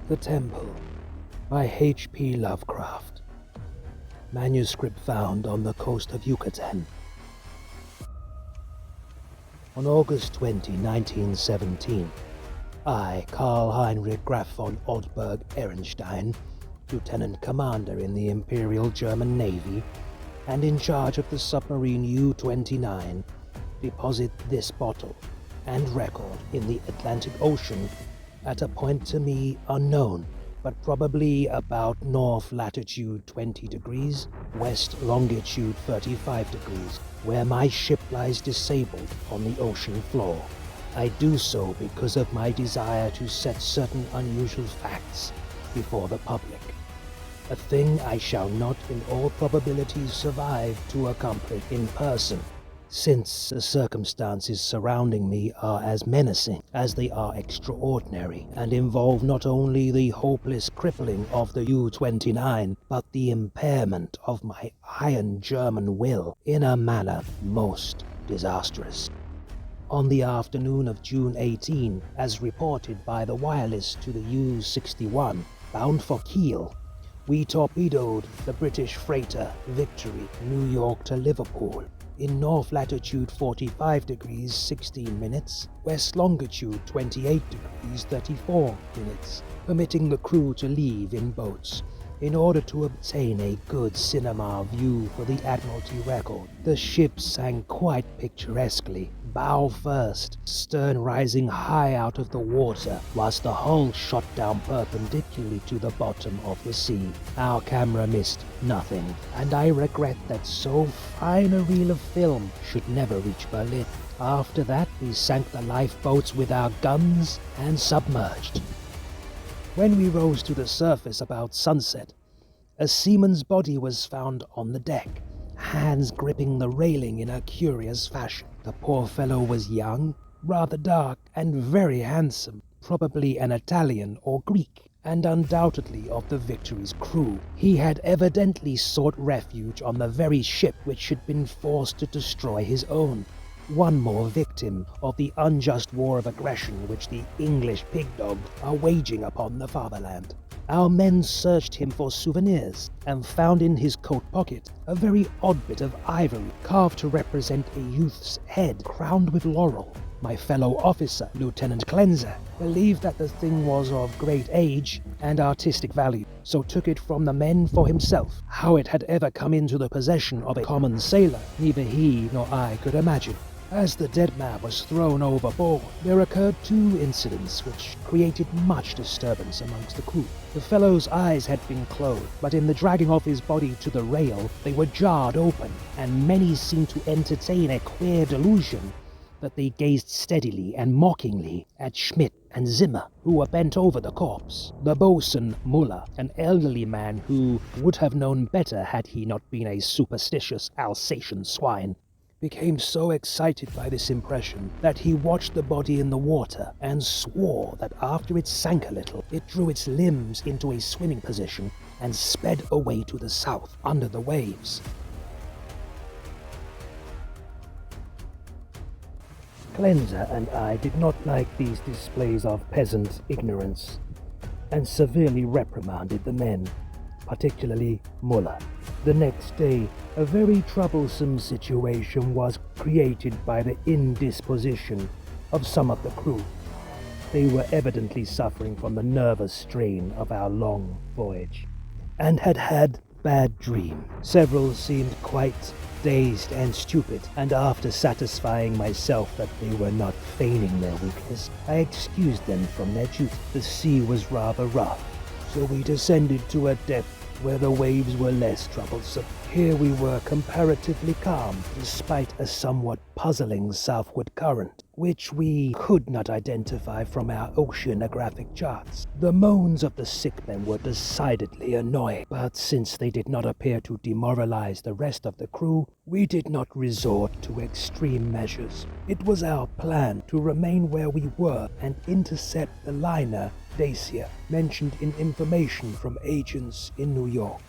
The Temple by HP Lovecraft. Manuscript found on the coast of Yucatan. On August 20, 1917, I, Karl Heinrich Graf von Oldberg Ehrenstein, Lieutenant Commander in the Imperial German Navy and in charge of the submarine U-29, deposit this bottle and record in the Atlantic Ocean at a point to me unknown, but probably about north latitude 20 degrees, west longitude 35 degrees, where my ship lies disabled on the ocean floor. I do so because of my desire to set certain unusual facts before the public. A thing I shall not in all probability survive to accomplish in person, since the circumstances surrounding me are as menacing as they are extraordinary, and involve not only the hopeless crippling of the U-29, but the impairment of my iron German will in a manner most disastrous. On the afternoon of June 18, as reported by the wireless to the U-61, bound for Kiel, we torpedoed the British freighter Victory, New York to Liverpool, in north latitude 45 degrees 16 minutes, west longitude 28 degrees 34 minutes, permitting the crew to leave in boats in order to obtain a good cinema view for the Admiralty record. The ship sank quite picturesquely, bow first, stern rising high out of the water, whilst the hull shot down perpendicularly to the bottom of the sea. Our camera missed nothing, and I regret that so fine a reel of film should never reach Berlin. After that, we sank the lifeboats with our guns and submerged. When we rose to the surface about sunset, a seaman's body was found on the deck, hands gripping the railing in a curious fashion. The poor fellow was young, rather dark, and very handsome, probably an Italian or Greek, and undoubtedly of the Victory's crew. He had evidently sought refuge on the very ship which had been forced to destroy his own. One more victim of the unjust war of aggression which the English pig-dogs are waging upon the fatherland. Our men searched him for souvenirs and found in his coat pocket a very odd bit of ivory carved to represent a youth's head crowned with laurel. My fellow officer, Lieutenant Klenzer, believed that the thing was of great age and artistic value, so took it from the men for himself. How it had ever come into the possession of a common sailor, neither he nor I could imagine. As the dead man was thrown overboard, there occurred two incidents which created much disturbance amongst the crew. The fellow's eyes had been closed, but in the dragging of his body to the rail, they were jarred open, and many seemed to entertain a queer delusion that they gazed steadily and mockingly at Schmidt and Zimmer, who were bent over the corpse. The boatswain, Muller, an elderly man who would have known better had he not been a superstitious Alsatian swine, became so excited by this impression that he watched the body in the water and swore that after it sank a little, it drew its limbs into a swimming position and sped away to the south under the waves. Klenzer and I did not like these displays of peasant ignorance and severely reprimanded the men, particularly Muller. The next day, a very troublesome situation was created by the indisposition of some of the crew. They were evidently suffering from the nervous strain of our long voyage, and had had bad dreams. Several seemed quite dazed and stupid, and after satisfying myself that they were not feigning their weakness, I excused them from their duty. The sea was rather rough, so we descended to a depth where the waves were less troublesome. Here we were comparatively calm, despite a somewhat puzzling southward current, which we could not identify from our oceanographic charts. The moans of the sick men were decidedly annoying, but since they did not appear to demoralize the rest of the crew, we did not resort to extreme measures. It was our plan to remain where we were and intercept the liner Dacia, mentioned in information from agents in New York.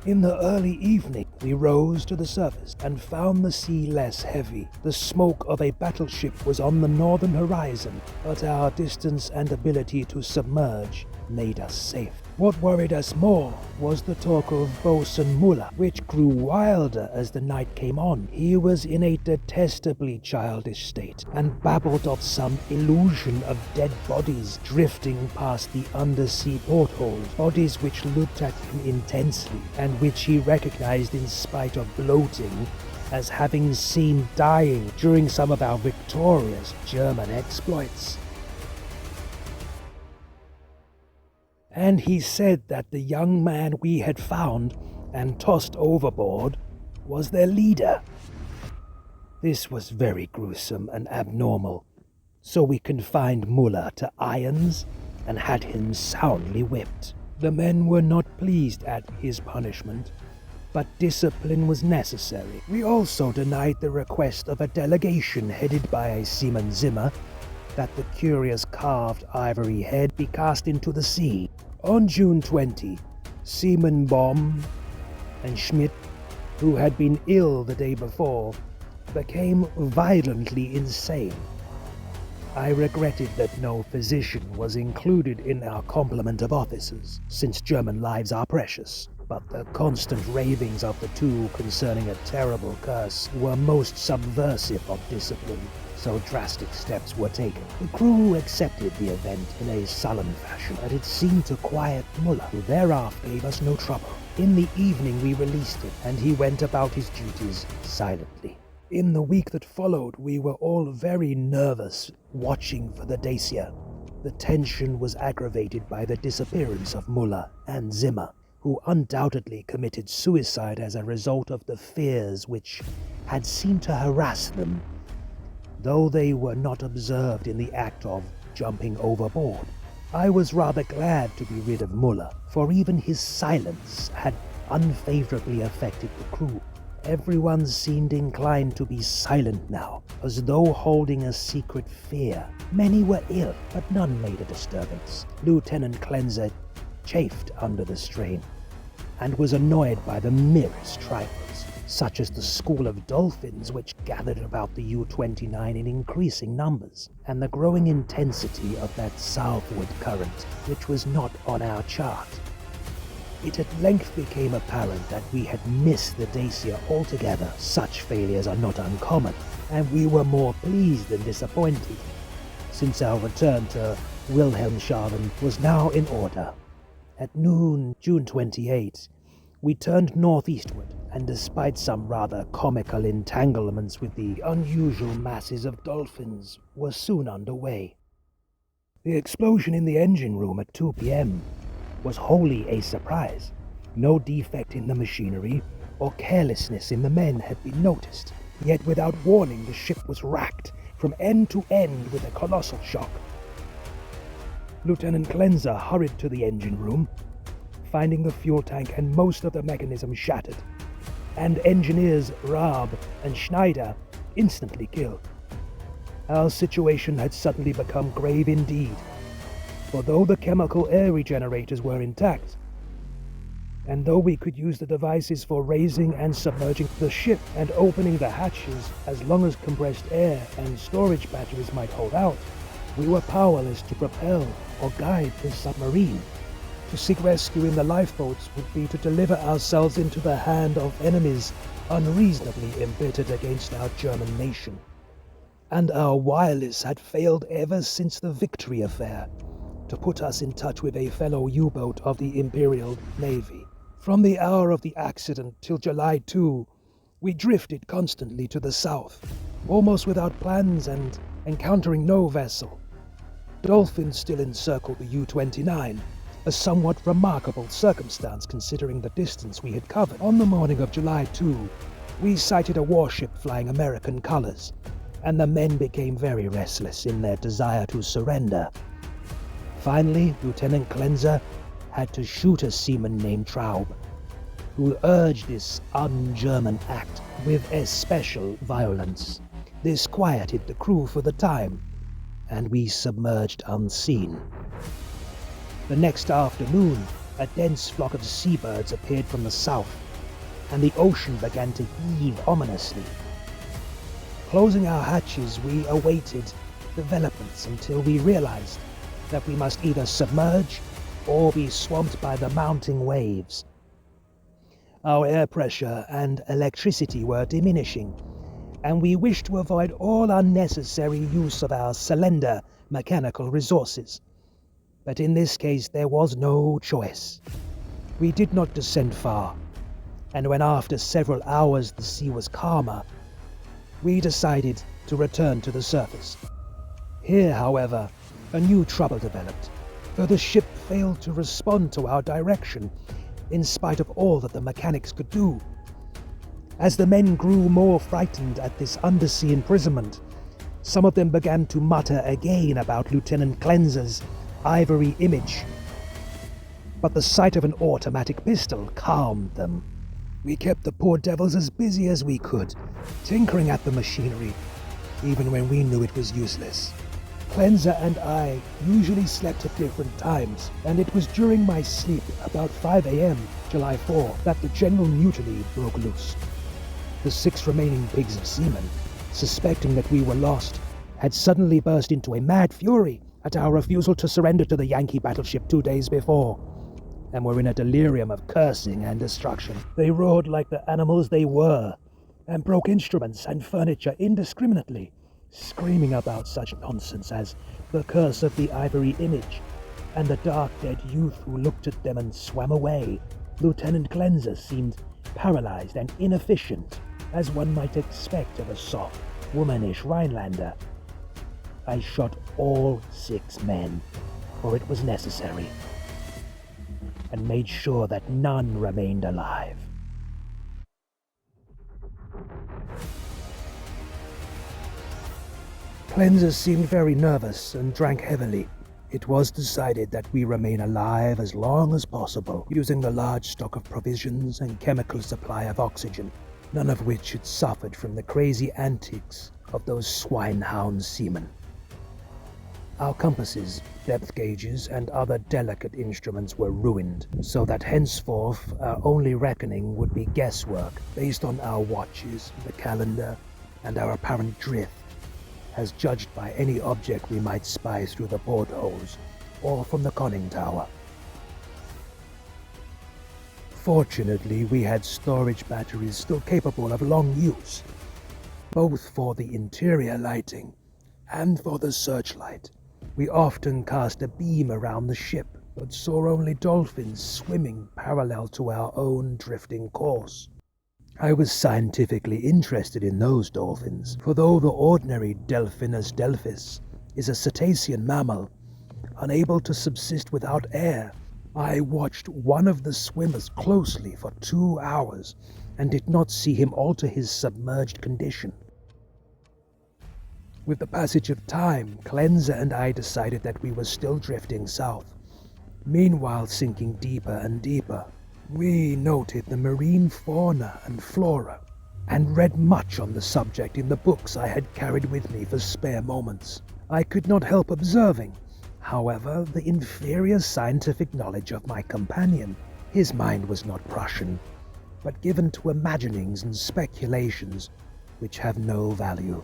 In the early evening, we rose to the surface and found the sea less heavy. The smoke of a battleship was on the northern horizon, but our distance and ability to submerge made us safe. What worried us more was the talk of Bosun Mullah, which grew wilder as the night came on. He was in a detestably childish state and babbled of some illusion of dead bodies drifting past the undersea portholes, bodies which looked at him intensely and which he recognized in spite of bloating as having seen dying during some of our victorious German exploits. And he said that the young man we had found and tossed overboard was their leader. This was very gruesome and abnormal, so we confined Mullah to irons and had him soundly whipped. The men were not pleased at his punishment, but discipline was necessary. We also denied the request of a delegation headed by a Seaman Zimmer that the curious carved ivory head be cast into the sea. On June 20, Seaman Baum and Schmidt, who had been ill the day before, became violently insane. I regretted that no physician was included in our complement of officers, since German lives are precious, but the constant ravings of the two concerning a terrible curse were most subversive of discipline, so drastic steps were taken. The crew accepted the event in a sullen fashion, but it seemed to quiet Mullah, who thereafter gave us no trouble. In the evening we released him, and he went about his duties silently. In the week that followed, we were all very nervous, watching for the Dacia. The tension was aggravated by the disappearance of Mullah and Zimmer, who undoubtedly committed suicide as a result of the fears which had seemed to harass them, though they were not observed in the act of jumping overboard. I was rather glad to be rid of Mullah, for even his silence had unfavorably affected the crew. Everyone seemed inclined to be silent now, as though holding a secret fear. Many were ill, but none made a disturbance. Lieutenant Cleanser chafed under the strain, and was annoyed by the merest trifles, such as the school of dolphins which gathered about the U-29 in increasing numbers, and the growing intensity of that southward current, which was not on our chart. It at length became apparent that we had missed the Dacia altogether. Such failures are not uncommon, and we were more pleased than disappointed, since our return to Wilhelmshaven was now in order. At noon, June 28, we turned northeastward, and despite some rather comical entanglements with the unusual masses of dolphins, were soon underway. The explosion in the engine room at 2 p.m. was wholly a surprise. No defect in the machinery or carelessness in the men had been noticed, yet without warning the ship was racked from end to end with a colossal shock. Lieutenant Cleanser hurried to the engine room, finding the fuel tank and most of the mechanism shattered, and engineers Raab and Schneider instantly killed. Our situation had suddenly become grave indeed, for though the chemical air regenerators were intact, and though we could use the devices for raising and submerging the ship and opening the hatches as long as compressed air and storage batteries might hold out, we were powerless to propel or guide the submarine. To seek rescue in the lifeboats would be to deliver ourselves into the hand of enemies unreasonably embittered against our German nation. And our wireless had failed ever since the Victory affair to put us in touch with a fellow U-boat of the Imperial Navy. From the hour of the accident till July 2, we drifted constantly to the south, almost without plans and encountering no vessel. Dolphins still encircled the U-29, a somewhat remarkable circumstance considering the distance we had covered. On the morning of July 2, we sighted a warship flying American colors, and the men became very restless in their desire to surrender. Finally, Lieutenant Cleanser had to shoot a seaman named Traub, who urged this un-German act with especial violence. This quieted the crew for the time, and we submerged unseen. The next afternoon, a dense flock of seabirds appeared from the south, and the ocean began to heave ominously. Closing our hatches, we awaited developments until we realized that we must either submerge or be swamped by the mounting waves. Our air pressure and electricity were diminishing, and we wished to avoid all unnecessary use of our slender mechanical resources. But in this case there was no choice. We did not descend far, and when after several hours the sea was calmer, we decided to return to the surface. Here, however, a new trouble developed, for the ship failed to respond to our direction, in spite of all that the mechanics could do. As the men grew more frightened at this undersea imprisonment, some of them began to mutter again about Lieutenant Cleanser's ivory image. But the sight of an automatic pistol calmed them. We kept the poor devils as busy as we could, tinkering at the machinery, even when we knew it was useless. Cleanser and I usually slept at different times, and it was during my sleep, about 5 a.m., July 4, that the general mutiny broke loose. The 6 remaining pigs of seamen, suspecting that we were lost, had suddenly burst into a mad fury at our refusal to surrender to the Yankee battleship 2 days before, and were in a delirium of cursing and destruction. They roared like the animals they were, and broke instruments and furniture indiscriminately, screaming about such nonsense as the curse of the ivory image, and the dark dead youth who looked at them and swam away. Lieutenant Cleanser seemed paralyzed and inefficient, as one might expect of a soft, womanish Rhinelander. I shot all 6 men, for it was necessary, and made sure that none remained alive. Cleanser seemed very nervous and drank heavily. It was decided that we remain alive as long as possible, using the large stock of provisions and chemical supply of oxygen, none of which had suffered from the crazy antics of those swine-hound seamen. Our compasses, depth gauges, and other delicate instruments were ruined, so that henceforth our only reckoning would be guesswork based on our watches, the calendar, and our apparent drift, as judged by any object we might spy through the portholes or from the conning tower. Fortunately, we had storage batteries still capable of long use, both for the interior lighting and for the searchlight. We often cast a beam around the ship, but saw only dolphins swimming parallel to our own drifting course. I was scientifically interested in those dolphins, for though the ordinary Delphinus delphis is a cetacean mammal, unable to subsist without air, I watched one of the swimmers closely for 2 hours and did not see him alter his submerged condition. With the passage of time, Cleanser and I decided that we were still drifting south, meanwhile sinking deeper and deeper. We noted the marine fauna and flora, and read much on the subject in the books I had carried with me for spare moments. I could not help observing, however, the inferior scientific knowledge of my companion. His mind was not Prussian, but given to imaginings and speculations which have no value.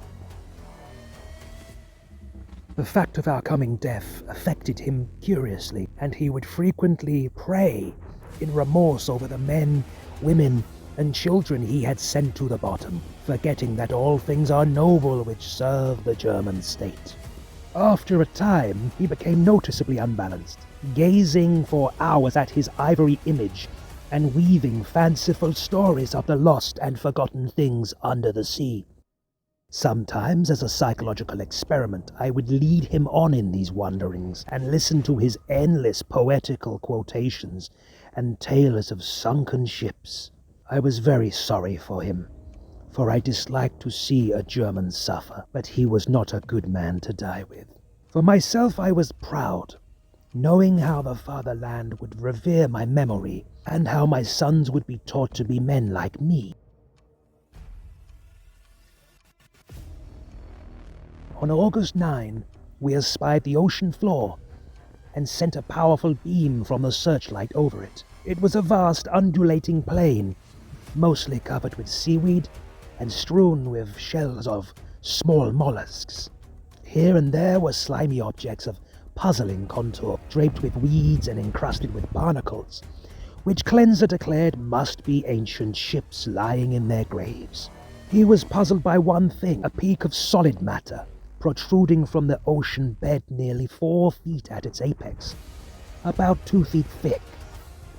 The fact of our coming death affected him curiously, and he would frequently pray in remorse over the men, women, and children he had sent to the bottom, forgetting that all things are noble which serve the German state. After a time, he became noticeably unbalanced, gazing for hours at his ivory image and weaving fanciful stories of the lost and forgotten things under the sea. Sometimes, as a psychological experiment, I would lead him on in these wanderings and listen to his endless poetical quotations and tales of sunken ships. I was very sorry for him, for I disliked to see a German suffer, but he was not a good man to die with. For myself, I was proud, knowing how the fatherland would revere my memory and how my sons would be taught to be men like me. On August 9, we espied the ocean floor and sent a powerful beam from the searchlight over it. It was a vast undulating plain, mostly covered with seaweed and strewn with shells of small mollusks. Here and there were slimy objects of puzzling contour, draped with weeds and encrusted with barnacles, which Cleanser declared must be ancient ships lying in their graves. He was puzzled by one thing, a peak of solid matter, protruding from the ocean bed nearly 4 feet at its apex, about 2 feet thick,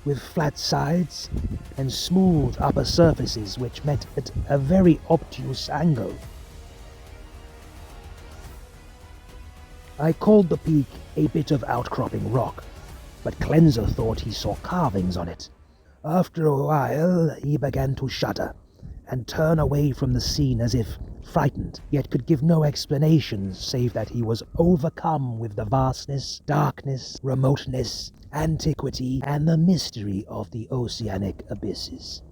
with flat sides and smooth upper surfaces which met at a very obtuse angle. I called the peak a bit of outcropping rock, but Cleanser thought he saw carvings on it. After a while, he began to shudder and turn away from the scene as if frightened, yet could give no explanation save that he was overcome with the vastness, darkness, remoteness, antiquity, and the mystery of the oceanic abysses.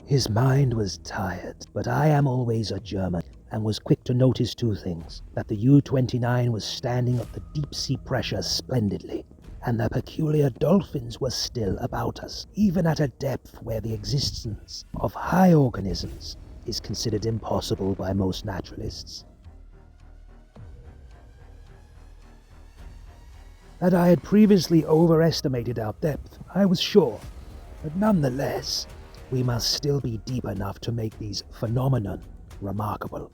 His mind was tired, but I am always a German, and was quick to notice 2 things: that the U-29 was standing at the deep-sea pressure splendidly, and the peculiar dolphins were still about us, even at a depth where the existence of high organisms is considered impossible by most naturalists. That I had previously overestimated our depth, I was sure, but nonetheless, we must still be deep enough to make these phenomena remarkable.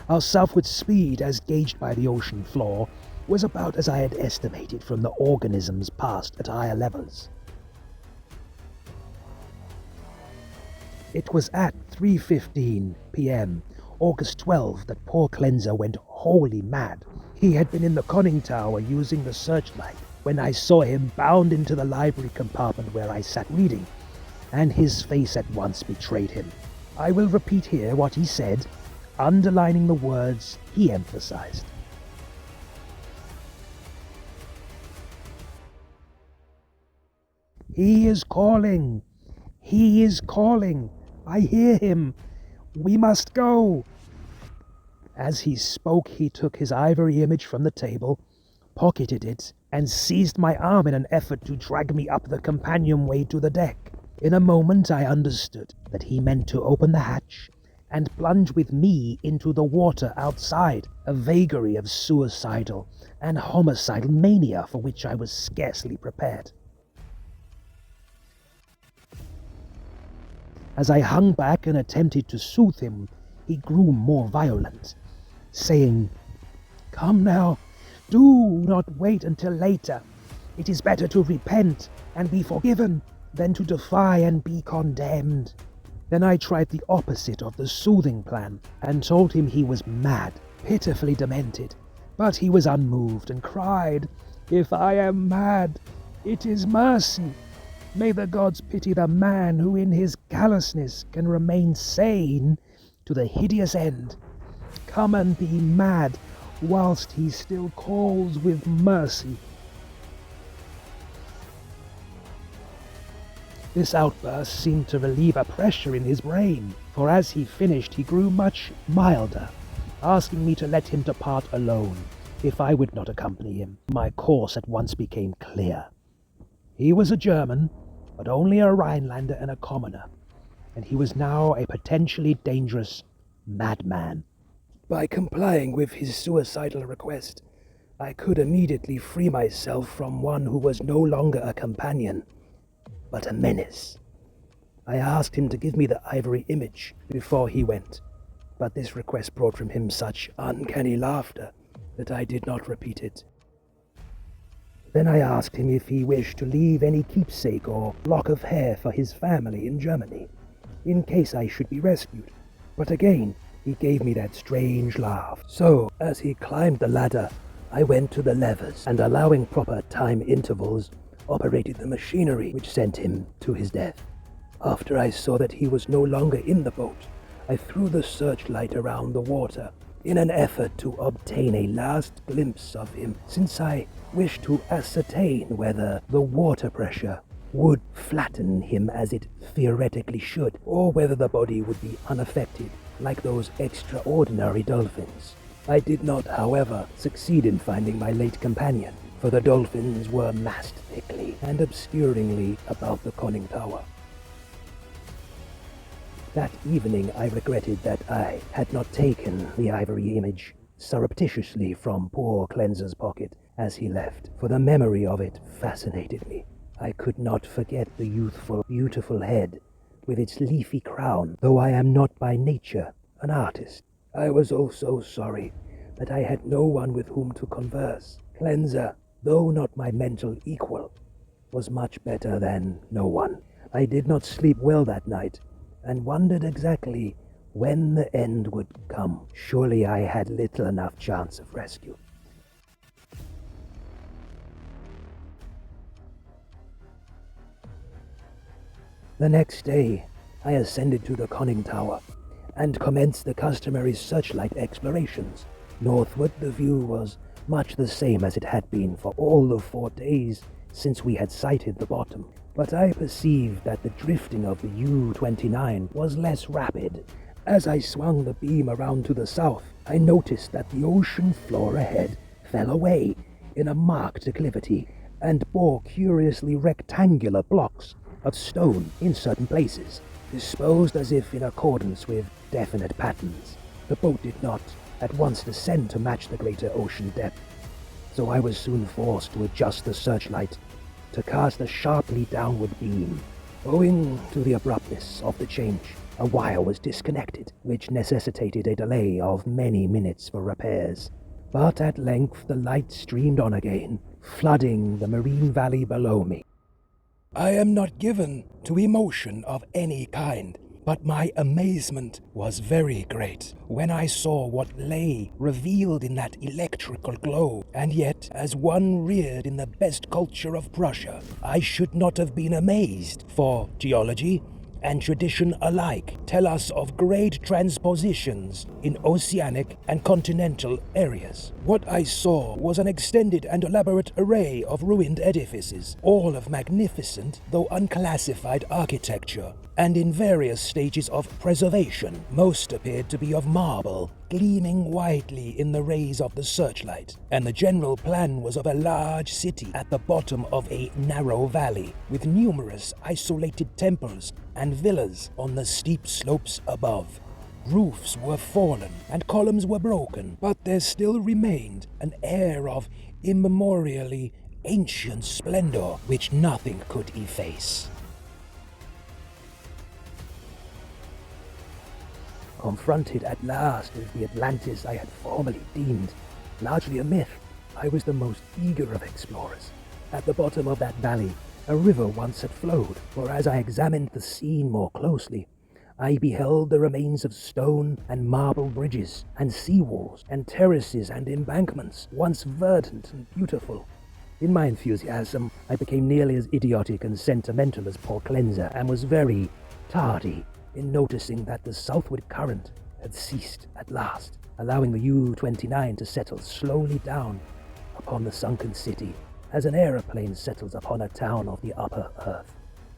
Our southward speed, as gauged by the ocean floor, was about as I had estimated from the organisms passed at higher levels. It was at 3:15 p.m., August 12, that poor Cleanser went wholly mad. He had been in the conning tower using the searchlight when I saw him bound into the library compartment where I sat reading, and his face at once betrayed him. I will repeat here what he said, underlining the words he emphasized. "He is calling! He is calling! I hear him! We must go!" As he spoke, he took his ivory image from the table, pocketed it, and seized my arm in an effort to drag me up the companionway to the deck. In a moment I understood that he meant to open the hatch and plunge with me into the water outside, a vagary of suicidal and homicidal mania for which I was scarcely prepared. As I hung back and attempted to soothe him, he grew more violent, saying, "Come now, do not wait until later. It is better to repent and be forgiven than to defy and be condemned." Then I tried the opposite of the soothing plan and told him he was mad, pitifully demented, but he was unmoved and cried, "If I am mad, it is mercy. May the gods pity the man who in his callousness can remain sane to the hideous end. Come and be mad whilst he still calls with mercy." This outburst seemed to relieve a pressure in his brain, for as he finished he grew much milder, asking me to let him depart alone if I would not accompany him. My course at once became clear. He was a German, but only a Rhinelander and a commoner, and he was now a potentially dangerous madman. By complying with his suicidal request, I could immediately free myself from one who was no longer a companion, but a menace. I asked him to give me the ivory image before he went, but this request brought from him such uncanny laughter that I did not repeat it. Then I asked him if he wished to leave any keepsake or lock of hair for his family in Germany, in case I should be rescued, but again he gave me that strange laugh. So, as he climbed the ladder, I went to the levers, and allowing proper time intervals, operated the machinery which sent him to his death. After I saw that he was no longer in the boat, I threw the searchlight around the water in an effort to obtain a last glimpse of him, since I wished to ascertain whether the water pressure would flatten him as it theoretically should, or whether the body would be unaffected like those extraordinary dolphins. I did not, however, succeed in finding my late companion, for the dolphins were massed thickly and obscuringly about the conning tower. That evening I regretted that I had not taken the ivory image surreptitiously from poor Cleanser's pocket as he left, for the memory of it fascinated me. I could not forget the youthful, beautiful head with its leafy crown, though I am not by nature an artist. I was also sorry that I had no one with whom to converse. Cleanser, though not my mental equal, was much better than no one. I did not sleep well that night, and wondered exactly when the end would come. Surely I had little enough chance of rescue. The next day, I ascended to the conning tower and commenced the customary searchlight explorations. Northward, the view was much the same as it had been for all the 4 days since we had sighted the bottom, but I perceived that the drifting of the U-29 was less rapid. As I swung the beam around to the south, I noticed that the ocean floor ahead fell away in a marked declivity and bore curiously rectangular blocks of stone in certain places, disposed as if in accordance with definite patterns. The boat did not at once descend to match the greater ocean depth, so I was soon forced to adjust the searchlight to cast a sharply downward beam. Owing to the abruptness of the change, a wire was disconnected, which necessitated a delay of many minutes for repairs. But at length the light streamed on again, flooding the marine valley below me. I am not given to emotion of any kind, but my amazement was very great when I saw what lay revealed in that electrical glow, and yet, as one reared in the best culture of Prussia, I should not have been amazed, for geology and tradition alike tell us of great transpositions in oceanic and continental areas. What I saw was an extended and elaborate array of ruined edifices, all of magnificent though unclassified architecture, and in various stages of preservation. Most appeared to be of marble, gleaming whitely in the rays of the searchlight, and the general plan was of a large city at the bottom of a narrow valley, with numerous isolated temples and villas on the steep slopes above. Roofs were fallen and columns were broken, but there still remained an air of immemorially ancient splendor which nothing could efface. Confronted at last with the Atlantis I had formerly deemed largely a myth, I was the most eager of explorers. At the bottom of that valley, a river once had flowed, for as I examined the scene more closely, I beheld the remains of stone and marble bridges, and seawalls, and terraces and embankments, once verdant and beautiful. In my enthusiasm, I became nearly as idiotic and sentimental as poor Cleanser, and was very tardy in noticing that the southward current had ceased at last, allowing the U-29 to settle slowly down upon the sunken city, as an aeroplane settles upon a town of the upper earth.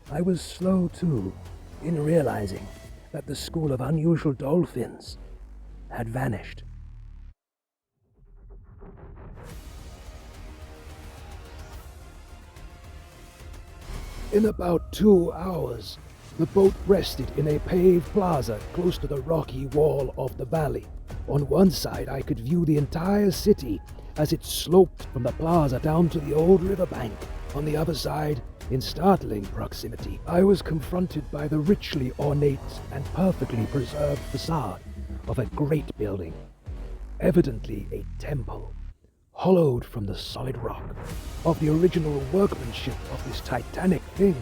I was slow, too, in realizing that the school of unusual dolphins had vanished. In about 2 hours, the boat rested in a paved plaza close to the rocky wall of the valley. On one side, I could view the entire city as it sloped from the plaza down to the old riverbank. On the other side, in startling proximity, I was confronted by the richly ornate and perfectly preserved facade of a great building, evidently a temple, hollowed from the solid rock. Of the original workmanship of this titanic thing,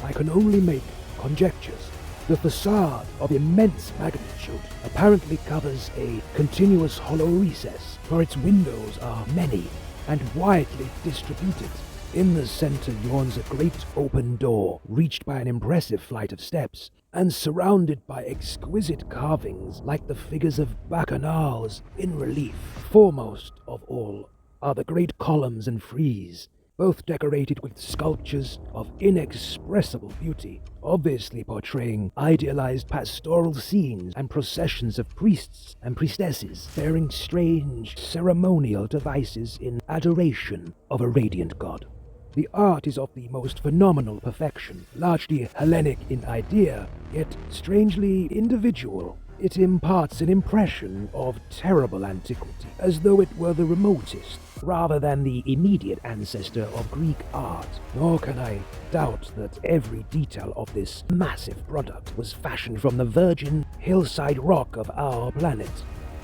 I can only make conjectures. The facade, of immense magnitude, apparently covers a continuous hollow recess, for its windows are many and widely distributed. In the center yawns a great open door, reached by an impressive flight of steps, and surrounded by exquisite carvings like the figures of bacchanals in relief. Foremost of all are the great columns and frieze both decorated with sculptures of inexpressible beauty, obviously portraying idealized pastoral scenes and processions of priests and priestesses bearing strange ceremonial devices in adoration of a radiant god. The art is of the most phenomenal perfection, largely Hellenic in idea, yet strangely individual. It imparts an impression of terrible antiquity, as though it were the remotest, rather than the immediate ancestor of Greek art. Nor can I doubt that every detail of this massive product was fashioned from the virgin hillside rock of our planet.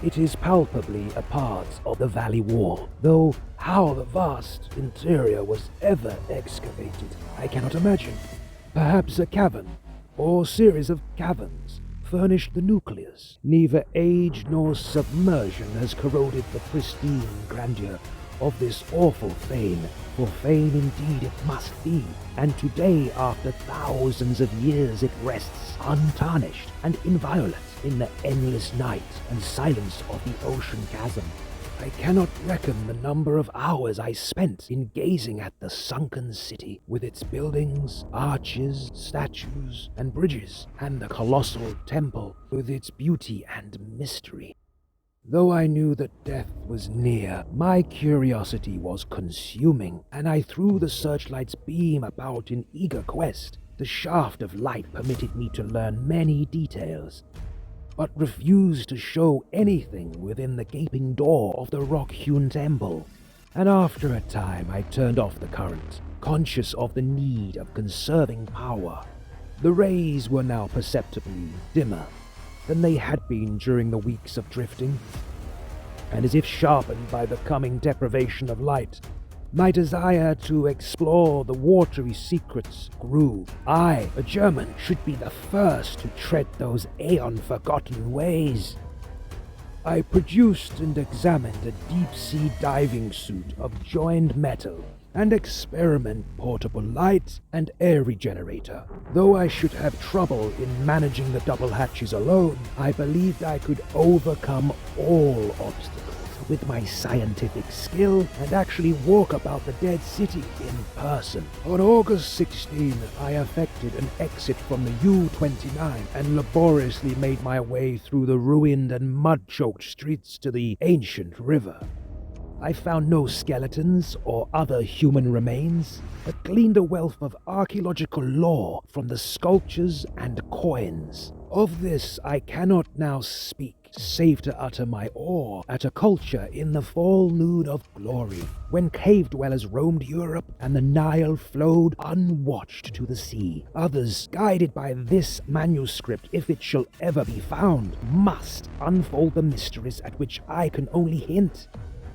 It is palpably a part of the valley wall, though how the vast interior was ever excavated, I cannot imagine. Perhaps a cavern, or series of caverns, furnished the nucleus. Neither age nor submersion has corroded the pristine grandeur of this awful fane, for fane indeed it must be, and today, after thousands of years, it rests untarnished and inviolate in the endless night and silence of the ocean chasm. I cannot reckon the number of hours I spent in gazing at the sunken city, with its buildings, arches, statues, and bridges, and the colossal temple with its beauty and mystery. Though I knew that death was near, my curiosity was consuming, and I threw the searchlight's beam about in eager quest. The shaft of light permitted me to learn many details, but refused to show anything within the gaping door of the rock-hewn temple. And after a time I turned off the current, conscious of the need of conserving power. The rays were now perceptibly dimmer than they had been during the weeks of drifting, and as if sharpened by the coming deprivation of light, my desire to explore the watery secrets grew. I, a German, should be the first to tread those aeon-forgotten ways. I produced and examined a deep-sea diving suit of joined metal and experiment portable light and air regenerator. Though I should have trouble in managing the double hatches alone, I believed I could overcome all obstacles with my scientific skill and actually walk about the dead city in person. On August 16, I effected an exit from the U-29 and laboriously made my way through the ruined and mud-choked streets to the ancient river. I found no skeletons or other human remains, but gleaned a wealth of archaeological lore from the sculptures and coins. Of this I cannot now speak, save to utter my awe at a culture in the fall noon of glory, when cave dwellers roamed Europe and the Nile flowed unwatched to the sea. Others, guided by this manuscript, if it shall ever be found, must unfold the mysteries at which I can only hint.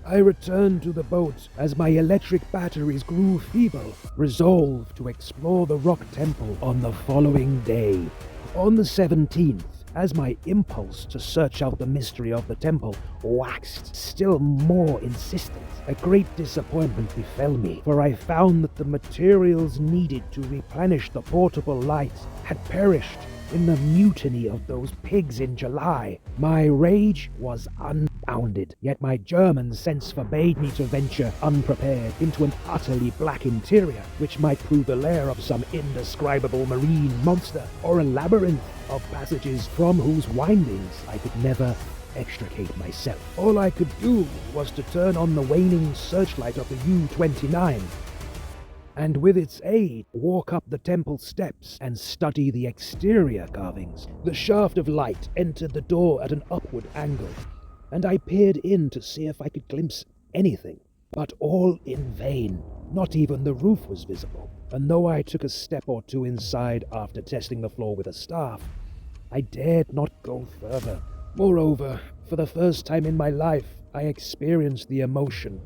I returned to the boat as my electric batteries grew feeble, resolved to explore the rock temple on the following day. On the 17th, as my impulse to search out the mystery of the temple waxed still more insistent, a great disappointment befell me, for I found that the materials needed to replenish the portable light had perished in the mutiny of those pigs in July. My rage was unbounded, yet my German sense forbade me to venture unprepared into an utterly black interior, which might prove the lair of some indescribable marine monster, or a labyrinth of passages from whose windings I could never extricate myself. All I could do was to turn on the waning searchlight of the U-29, and with its aid walk up the temple steps and study the exterior carvings. The shaft of light entered the door at an upward angle, and I peered in to see if I could glimpse anything, but all in vain. Not even the roof was visible, and though I took a step or two inside after testing the floor with a staff, I dared not go further. Moreover, for the first time in my life, I experienced the emotion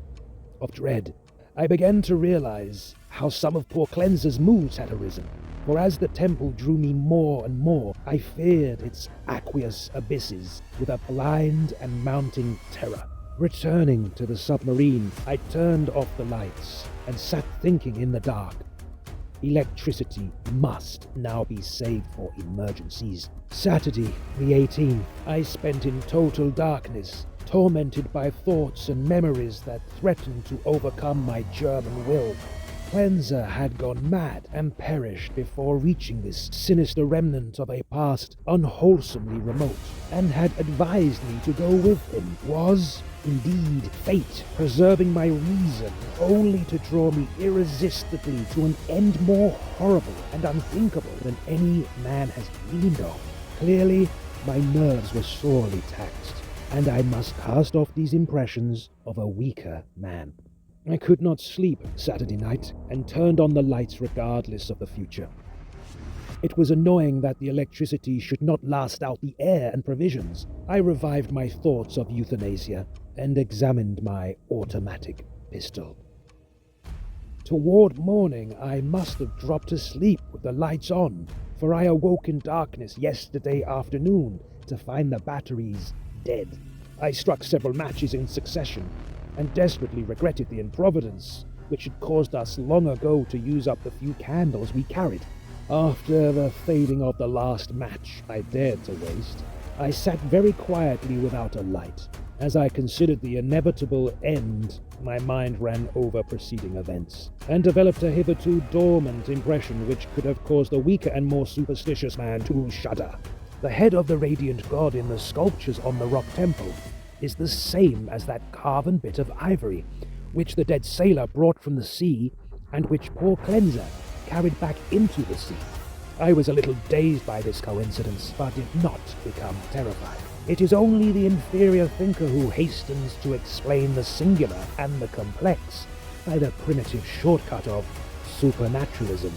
of dread. I began to realize how some of poor Cleanser's moods had arisen, for as the temple drew me more and more, I feared its aqueous abysses with a blind and mounting terror. Returning to the submarine, I turned off the lights and sat thinking in the dark. Electricity must now be saved for emergencies. Saturday, the 18th, I spent in total darkness, tormented by thoughts and memories that threatened to overcome my German will. cleanser had gone mad and perished before reaching this sinister remnant of a past unwholesomely remote, and had advised me to go with him, was indeed fate preserving my reason only to draw me irresistibly to an end more horrible and unthinkable than any man has dreamed of. Clearly, my nerves were sorely taxed, and I must cast off these impressions of a weaker man. I could not sleep Saturday night, and turned on the lights regardless of the future. It was annoying that the electricity should not last out the air and provisions. I revived my thoughts of euthanasia, and examined my automatic pistol. Toward morning I must have dropped asleep with the lights on, for I awoke in darkness yesterday afternoon to find the batteries dead. I struck several matches in succession, and desperately regretted the improvidence which had caused us long ago to use up the few candles we carried. After the fading of the last match I dared to waste, I sat very quietly without a light. As I considered the inevitable end, my mind ran over preceding events, and developed a hitherto dormant impression which could have caused a weaker and more superstitious man to shudder. The head of the radiant god in the sculptures on the rock temple is the same as that carven bit of ivory, which the dead sailor brought from the sea, and which poor cleanser carried back into the sea. I was a little dazed by this coincidence, but did not become terrified. It is only the inferior thinker who hastens to explain the singular and the complex by the primitive shortcut of supernaturalism.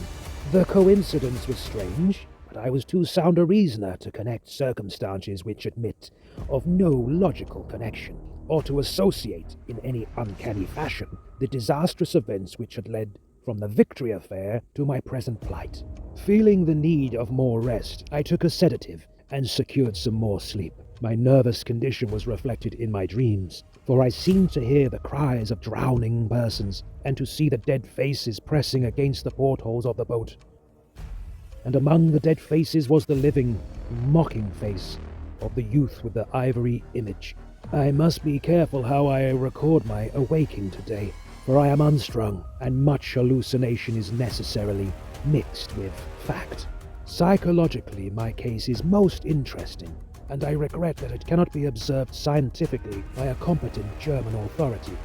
The coincidence was strange, but I was too sound a reasoner to connect circumstances which admit of no logical connection, or to associate in any uncanny fashion the disastrous events which had led from the Victory affair to my present plight. Feeling the need of more rest, I took a sedative and secured some more sleep. My nervous condition was reflected in my dreams, for I seemed to hear the cries of drowning persons, and to see the dead faces pressing against the portholes of the boat. And among the dead faces was the living, mocking face of the youth with the ivory image. I must be careful how I record my awaking today, for I am unstrung, and much hallucination is necessarily mixed with fact. Psychologically, my case is most interesting, and I regret that it cannot be observed scientifically by a competent German authority.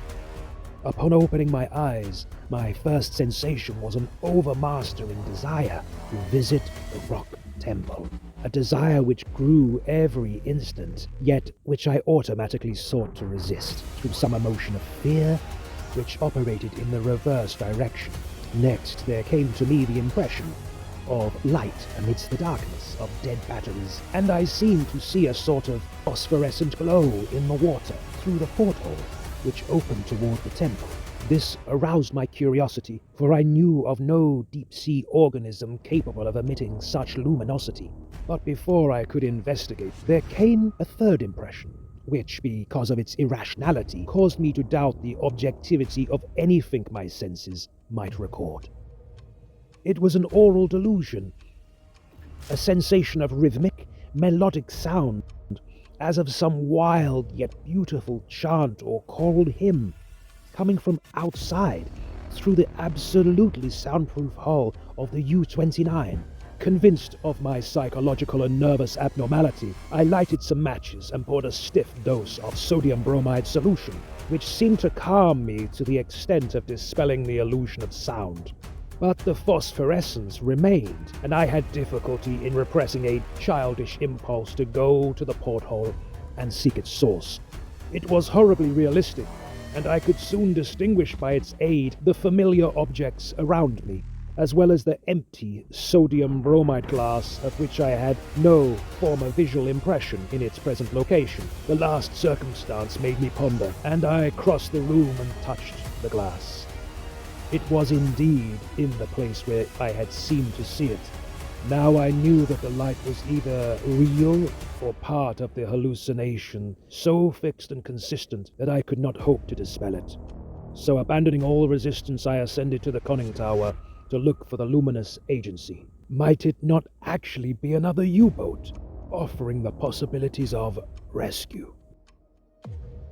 Upon opening my eyes, my first sensation was an overmastering desire to visit the rock temple, a desire which grew every instant, yet which I automatically sought to resist through some emotion of fear which operated in the reverse direction. Next, there came to me the impression of light amidst the darkness of dead batteries, and I seemed to see a sort of phosphorescent glow in the water through the porthole which opened toward the temple. This aroused my curiosity, for I knew of no deep-sea organism capable of emitting such luminosity. But before I could investigate, there came a third impression, which, because of its irrationality, caused me to doubt the objectivity of anything my senses might record. It was an aural delusion, a sensation of rhythmic, melodic sound, as of some wild yet beautiful chant or choral hymn, coming from outside, through the absolutely soundproof hull of the U-29. Convinced of my psychological and nervous abnormality, I lighted some matches and poured a stiff dose of sodium bromide solution, which seemed to calm me to the extent of dispelling the illusion of sound. But the phosphorescence remained, and I had difficulty in repressing a childish impulse to go to the porthole and seek its source. It was horribly realistic, and I could soon distinguish by its aid the familiar objects around me, as well as the empty sodium bromide glass of which I had no former visual impression in its present location. The last circumstance made me ponder, and I crossed the room and touched the glass. It was indeed in the place where I had seemed to see it. Now I knew that the light was either real or part of the hallucination, so fixed and consistent that I could not hope to dispel it. So abandoning all resistance, I ascended to the conning tower to look for the luminous agency. Might it not actually be another U-boat, offering the possibilities of rescue?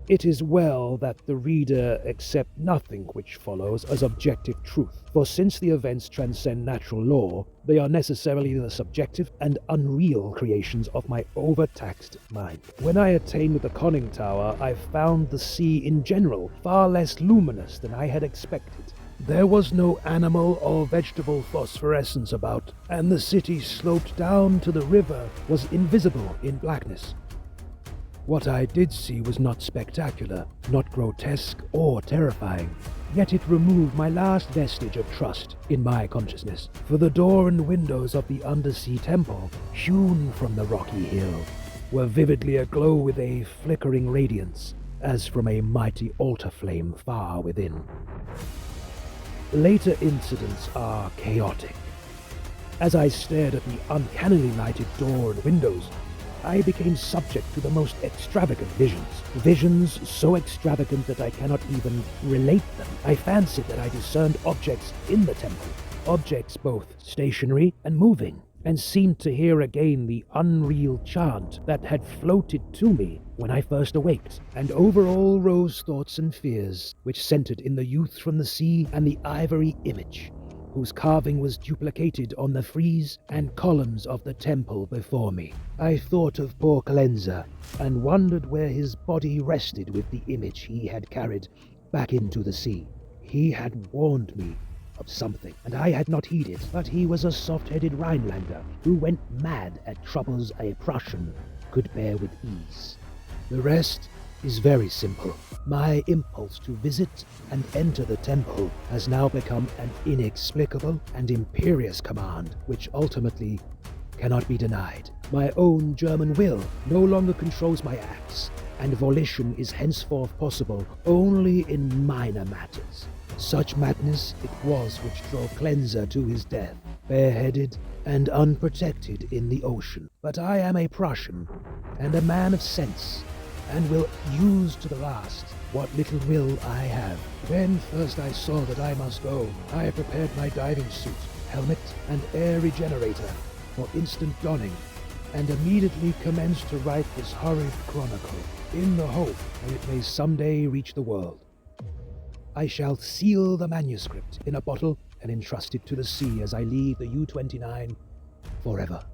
It is well that the reader accept nothing which follows as objective truth, for since the events transcend natural law, they are necessarily the subjective and unreal creations of my overtaxed mind. When I attained the conning tower, I found the sea in general far less luminous than I had expected. There was no animal or vegetable phosphorescence about, and the city sloped down to the river was invisible in blackness. What I did see was not spectacular, not grotesque or terrifying, yet it removed my last vestige of trust in my consciousness, for the door and windows of the undersea temple, hewn from the rocky hill, were vividly aglow with a flickering radiance, as from a mighty altar flame far within. Later incidents are chaotic. As I stared at the uncannily lighted door and windows, I became subject to the most extravagant visions so extravagant that I cannot even relate them. I fancied that I discerned objects in the temple, objects both stationary and moving, and seemed to hear again the unreal chant that had floated to me when I first awaked. And over all rose thoughts and fears, which centered in the youth from the sea and the ivory image, whose carving was duplicated on the frieze and columns of the temple before me. I thought of poor Cleanser, and wondered where his body rested with the image he had carried back into the sea. He had warned me of something, and I had not heeded, but he was a soft-headed Rhinelander who went mad at troubles a Prussian could bear with ease. The rest is very simple. My impulse to visit and enter the temple has now become an inexplicable and imperious command, which ultimately cannot be denied. My own German will no longer controls my acts, and volition is henceforth possible only in minor matters. Such madness it was which drove Cleanser to his death, bareheaded and unprotected in the ocean. But I am a Prussian, and a man of sense, and will use to the last what little will I have. When first I saw that I must go, I prepared my diving suit, helmet, and air regenerator for instant donning, and immediately commenced to write this horrid chronicle, in the hope that it may someday reach the world. I shall seal the manuscript in a bottle and entrust it to the sea as I leave the U-29 forever.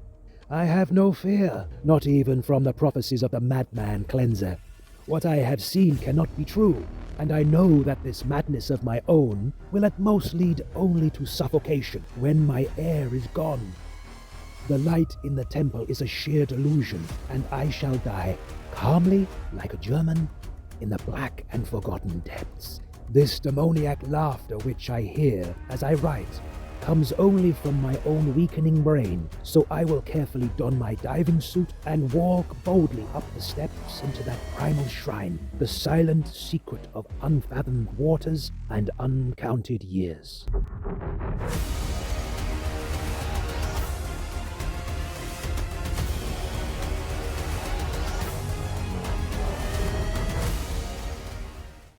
I have no fear, not even from the prophecies of the madman Cleanser. What I have seen cannot be true, and I know that this madness of my own will at most lead only to suffocation when my air is gone. The light in the temple is a sheer delusion, and I shall die calmly, like a German, in the black and forgotten depths. This demoniac laughter which I hear as I write comes only from my own weakening brain, so I will carefully don my diving suit and walk boldly up the steps into that primal shrine, the silent secret of unfathomed waters and uncounted years.